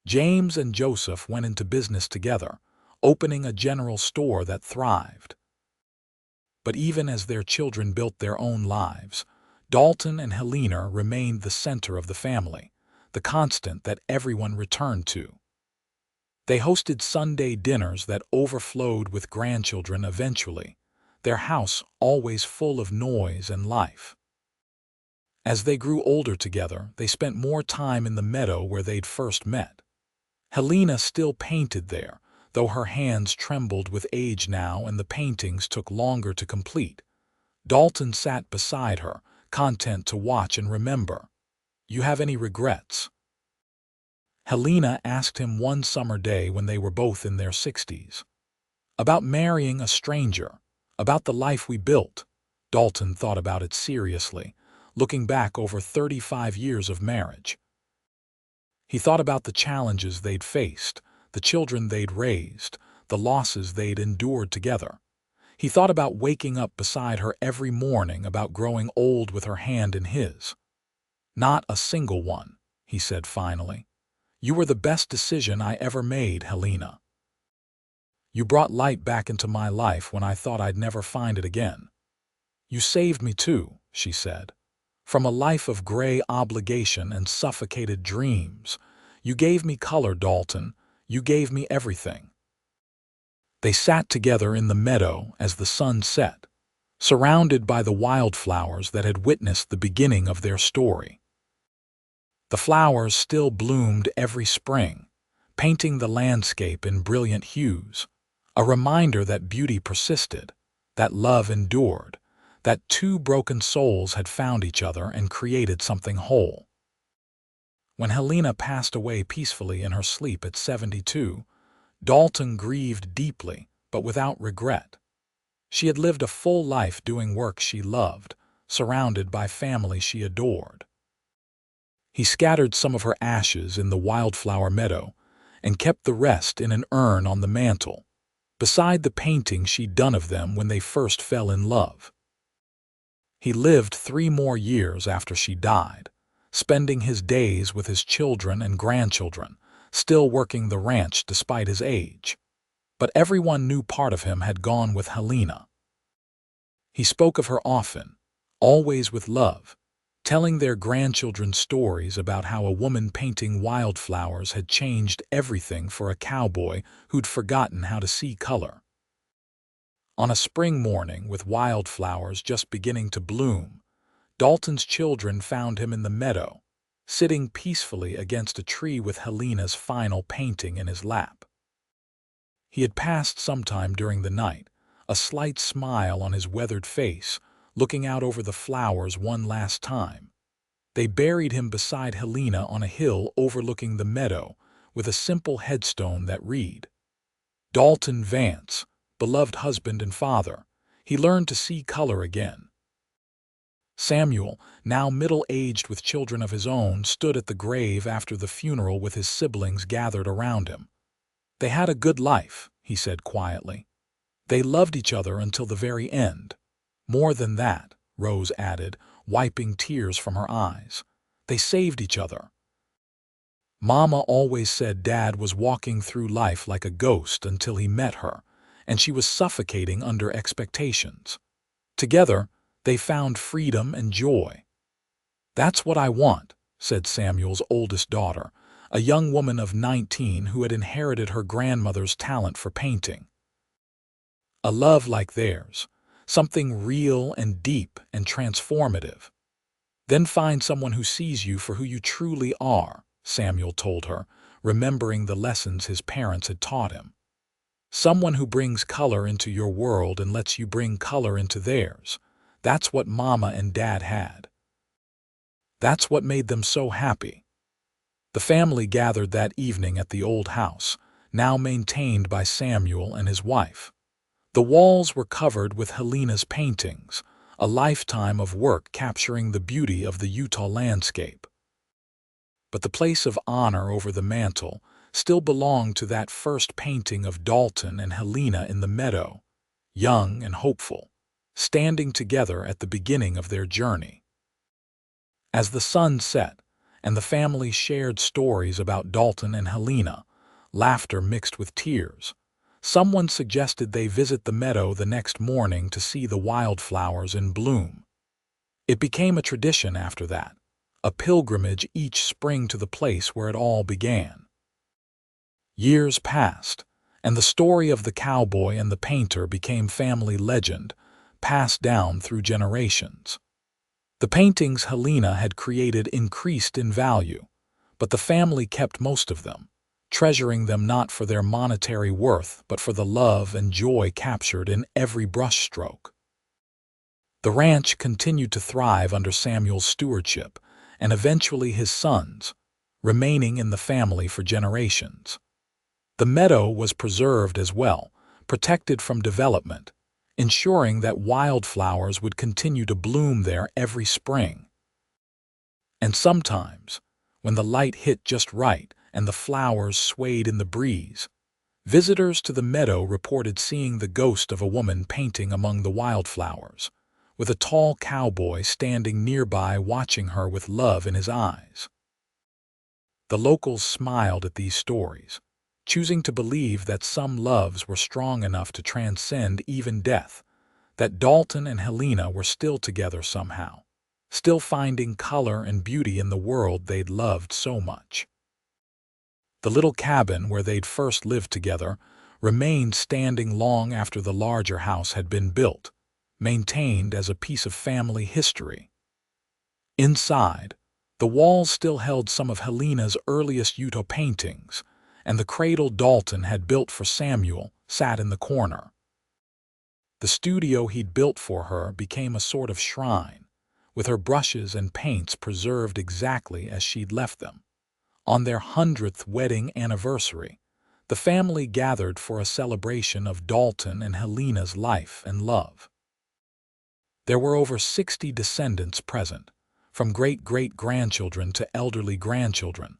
James and Joseph went into business together, opening a general store that thrived. But even as their children built their own lives, Dalton and Helena remained the center of the family, the constant that everyone returned to. They hosted Sunday dinners that overflowed with grandchildren eventually, their house always full of noise and life. As they grew older together, they spent more time in the meadow where they'd first met. Helena still painted there, though her hands trembled with age now and the paintings took longer to complete. Dalton sat beside her, content to watch and remember. "You have any regrets?" Helena asked him one summer day when they were both in their 60s. "About marrying a stranger, about the life we built." Dalton thought about it seriously, looking back over 35 years of marriage. He thought about the challenges they'd faced, the children they'd raised, the losses they'd endured together. He thought about waking up beside her every morning, about growing old with her hand in his. "Not a single one," he said finally. "You were the best decision I ever made, Helena. You brought light back into my life when I thought I'd never find it again. You saved me too," she said. "From a life of gray obligation and suffocated dreams. You gave me color, Dalton. You gave me everything." They sat together in the meadow as the sun set, surrounded by the wildflowers that had witnessed the beginning of their story. The flowers still bloomed every spring, painting the landscape in brilliant hues, a reminder that beauty persisted, that love endured, that two broken souls had found each other and created something whole. When Helena passed away peacefully in her sleep at 72, Dalton grieved deeply, but without regret. She had lived a full life doing work she loved, surrounded by family she adored. He scattered some of her ashes in the wildflower meadow and kept the rest in an urn on the mantel, beside the painting she'd done of them when they first fell in love. He lived 3 more years after she died, spending his days with his children and grandchildren, still working the ranch despite his age. But everyone knew part of him had gone with Helena. He spoke of her often, always with love, telling their grandchildren stories about how a woman painting wildflowers had changed everything for a cowboy who'd forgotten how to see color. On a spring morning with wildflowers just beginning to bloom, Dalton's children found him in the meadow, sitting peacefully against a tree with Helena's final painting in his lap. He had passed sometime during the night, a slight smile on his weathered face, looking out over the flowers one last time. They buried him beside Helena on a hill overlooking the meadow, with a simple headstone that read, "Dalton Vance, beloved husband and father, he learned to see color again." Samuel, now middle-aged with children of his own, stood at the grave after the funeral with his siblings gathered around him. "They had a good life," he said quietly. "They loved each other until the very end. More than that," Rose added, wiping tears from her eyes. "They saved each other. Mama always said Dad was walking through life like a ghost until he met her, and she was suffocating under expectations. Together, they found freedom and joy." "That's what I want," said Samuel's oldest daughter, a young woman of 19 who had inherited her grandmother's talent for painting. "A love like theirs, something real and deep and transformative." "Then find someone who sees you for who you truly are," Samuel told her, remembering the lessons his parents had taught him. "Someone who brings color into your world and lets you bring color into theirs. That's what Mama and Dad had. That's what made them so happy." The family gathered that evening at the old house, now maintained by Samuel and his wife. The walls were covered with Helena's paintings, a lifetime of work capturing the beauty of the Utah landscape. But the place of honor over the mantel still belonged to that first painting of Dalton and Helena in the meadow, young and hopeful, standing together at the beginning of their journey. As the sun set, and the family shared stories about Dalton and Helena, laughter mixed with tears, someone suggested they visit the meadow the next morning to see the wildflowers in bloom. It became a tradition after that, a pilgrimage each spring to the place where it all began. Years passed, and the story of the cowboy and the painter became family legend, passed down through generations. The paintings Helena had created increased in value, but the family kept most of them, treasuring them not for their monetary worth but for the love and joy captured in every brushstroke. The ranch continued to thrive under Samuel's stewardship, and eventually his sons, remaining in the family for generations. The meadow was preserved as well, protected from development, ensuring that wildflowers would continue to bloom there every spring. And sometimes, when the light hit just right and the flowers swayed in the breeze. Visitors to the meadow reported seeing the ghost of a woman painting among the wildflowers, with a tall cowboy standing nearby watching her with love in his eyes. The locals smiled at these stories, choosing to believe that some loves were strong enough to transcend even death, that Dalton and Helena were still together somehow, still finding color and beauty in the world they'd loved so much. The little cabin where they'd first lived together remained standing long after the larger house had been built, maintained as a piece of family history. Inside, the walls still held some of Helena's earliest Utah paintings, and the cradle Dalton had built for Samuel sat in the corner. The studio he'd built for her became a sort of shrine, with her brushes and paints preserved exactly as she'd left them. On their 100th wedding anniversary, the family gathered for a celebration of Dalton and Helena's life and love. There were over 60 descendants present, from great-great-grandchildren to elderly grandchildren,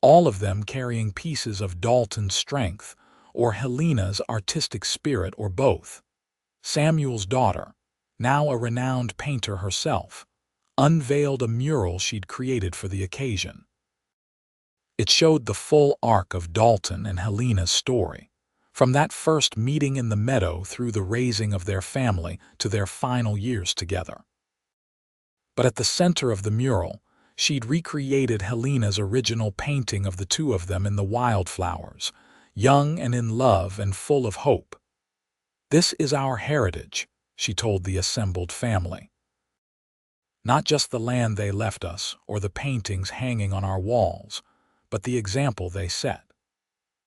all of them carrying pieces of Dalton's strength or Helena's artistic spirit or both. Samuel's daughter, now a renowned painter herself, unveiled a mural she'd created for the occasion. It showed the full arc of Dalton and Helena's story, from that first meeting in the meadow through the raising of their family to their final years together. But at the center of the mural, she'd recreated Helena's original painting of the two of them in the wildflowers, young and in love and full of hope. "This is our heritage," she told the assembled family. "Not just the land they left us or the paintings hanging on our walls, but the example they set.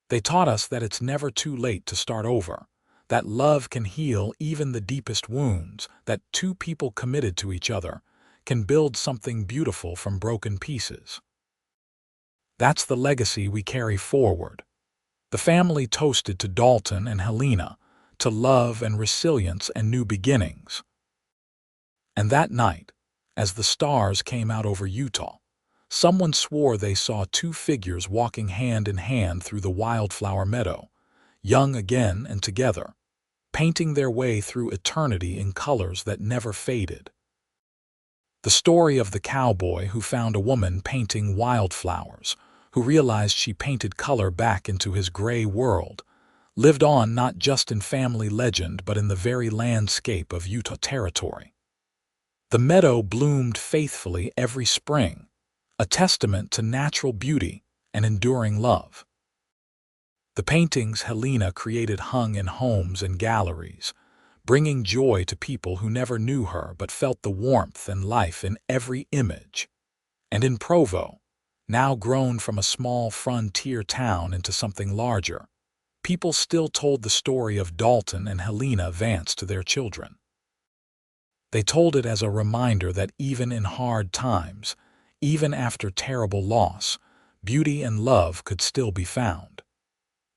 They taught us that it's never too late to start over, that love can heal even the deepest wounds, that two people committed to each other can build something beautiful from broken pieces. That's the legacy we carry forward." The family toasted to Dalton and Helena, to love and resilience and new beginnings. And that night, as the stars came out over Utah, someone swore they saw two figures walking hand in hand through the wildflower meadow, young again and together, painting their way through eternity in colors that never faded. The story of the cowboy who found a woman painting wildflowers, who realized she painted color back into his gray world, lived on not just in family legend but in the very landscape of Utah territory. The meadow bloomed faithfully every spring, a testament to natural beauty and enduring love. The paintings Helena created hung in homes and galleries, bringing joy to people who never knew her but felt the warmth and life in every image. And in Provo, now grown from a small frontier town into something larger, people still told the story of Dalton and Helena Vance to their children. They told it as a reminder that even in hard times, even after terrible loss, beauty and love could still be found.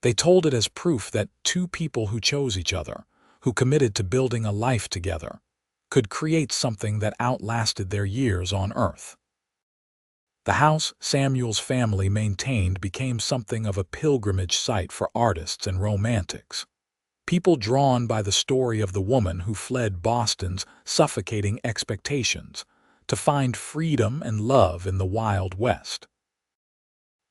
They told it as proof that two people who chose each other, who committed to building a life together, could create something that outlasted their years on Earth. The house Samuel's family maintained became something of a pilgrimage site for artists and romantics. People drawn by the story of the woman who fled Boston's suffocating expectations to find freedom and love in the Wild West.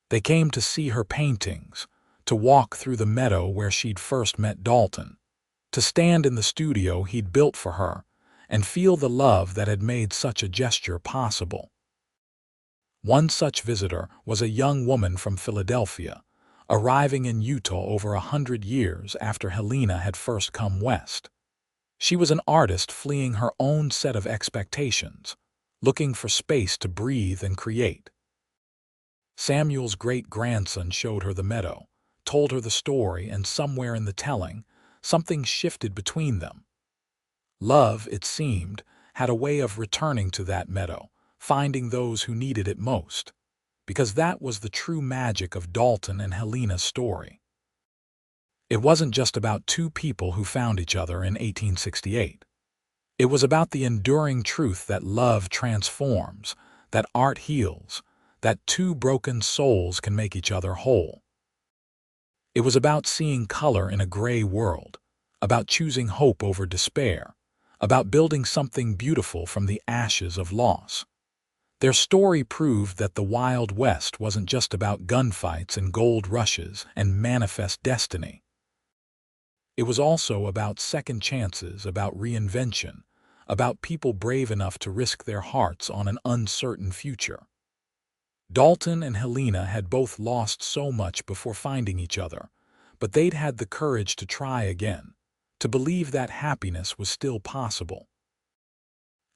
They came to see her paintings, to walk through the meadow where she'd first met Dalton, to stand in the studio he'd built for her, and feel the love that had made such a gesture possible. One such visitor was a young woman from Philadelphia, arriving in Utah over 100 years after Helena had first come west. She was an artist fleeing her own set of expectations, looking for space to breathe and create. Samuel's great-grandson showed her the meadow, told her the story, and somewhere in the telling, something shifted between them. Love, it seemed, had a way of returning to that meadow, finding those who needed it most, because that was the true magic of Dalton and Helena's story. It wasn't just about two people who found each other in 1868. It was about the enduring truth that love transforms, that art heals, that two broken souls can make each other whole. It was about seeing color in a gray world, about choosing hope over despair, about building something beautiful from the ashes of loss. Their story proved that the Wild West wasn't just about gunfights and gold rushes and manifest destiny. It was also about second chances, about reinvention, about people brave enough to risk their hearts on an uncertain future. Dalton and Helena had both lost so much before finding each other, but they'd had the courage to try again, to believe that happiness was still possible.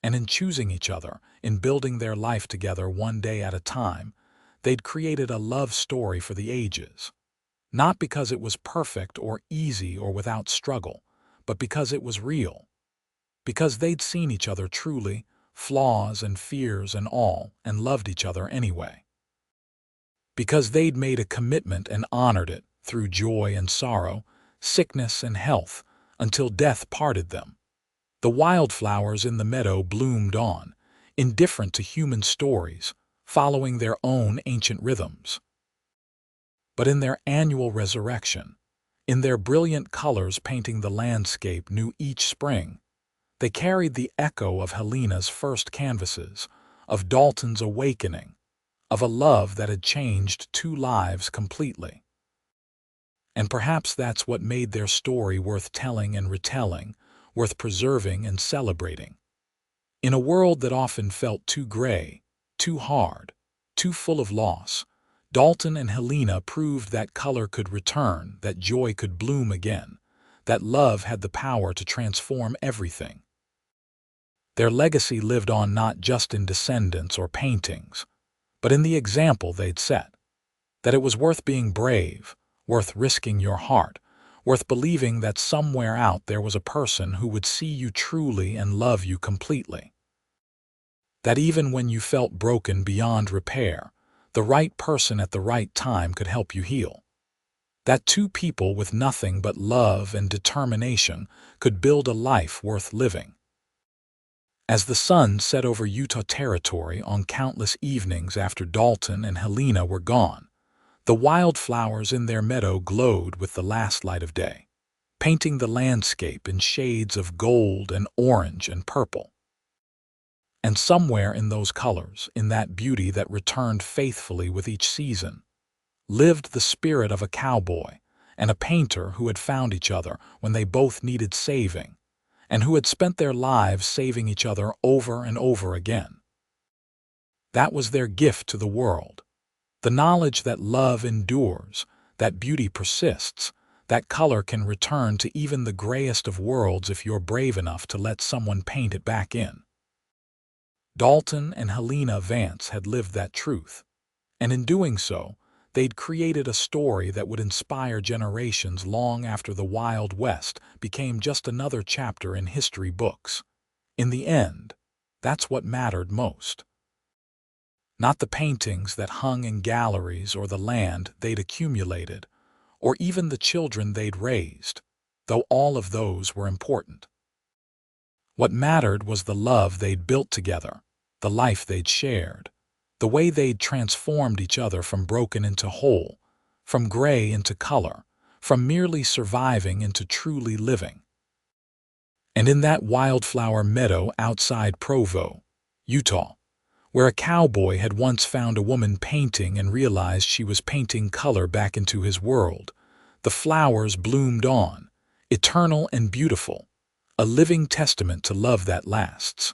And in choosing each other, in building their life together one day at a time, they'd created a love story for the ages. Not because it was perfect or easy or without struggle, but because it was real. Because they'd seen each other truly, flaws and fears and all, and loved each other anyway. Because they'd made a commitment and honored it through joy and sorrow, sickness and health, until death parted them. The wildflowers in the meadow bloomed on, indifferent to human stories, following their own ancient rhythms. But in their annual resurrection, in their brilliant colors painting the landscape new each spring, they carried the echo of Helena's first canvases, of Dalton's awakening, of a love that had changed two lives completely. And perhaps that's what made their story worth telling and retelling, worth preserving and celebrating. In a world that often felt too gray, too hard, too full of loss, Dalton and Helena proved that color could return, that joy could bloom again, that love had the power to transform everything. Their legacy lived on not just in descendants or paintings, but in the example they'd set, that it was worth being brave, worth risking your heart, worth believing that somewhere out there was a person who would see you truly and love you completely. That even when you felt broken beyond repair, the right person at the right time could help you heal. That two people with nothing but love and determination could build a life worth living. As the sun set over Utah Territory on countless evenings after Dalton and Helena were gone, the wildflowers in their meadow glowed with the last light of day, painting the landscape in shades of gold and orange and purple. And somewhere in those colors, in that beauty that returned faithfully with each season, lived the spirit of a cowboy and a painter who had found each other when they both needed saving, and who had spent their lives saving each other over and over again. That was their gift to the world. The knowledge that love endures, that beauty persists, that color can return to even the grayest of worlds if you're brave enough to let someone paint it back in. Dalton and Helena Vance had lived that truth, and in doing so, they'd created a story that would inspire generations long after the Wild West became just another chapter in history books. In the end, that's what mattered most. Not the paintings that hung in galleries or the land they'd accumulated, or even the children they'd raised, though all of those were important. What mattered was the love they'd built together, the life they'd shared, the way they'd transformed each other from broken into whole, from gray into color, from merely surviving into truly living. And in that wildflower meadow outside Provo, Utah, where a cowboy had once found a woman painting and realized she was painting color back into his world, the flowers bloomed on, eternal and beautiful, a living testament to love that lasts.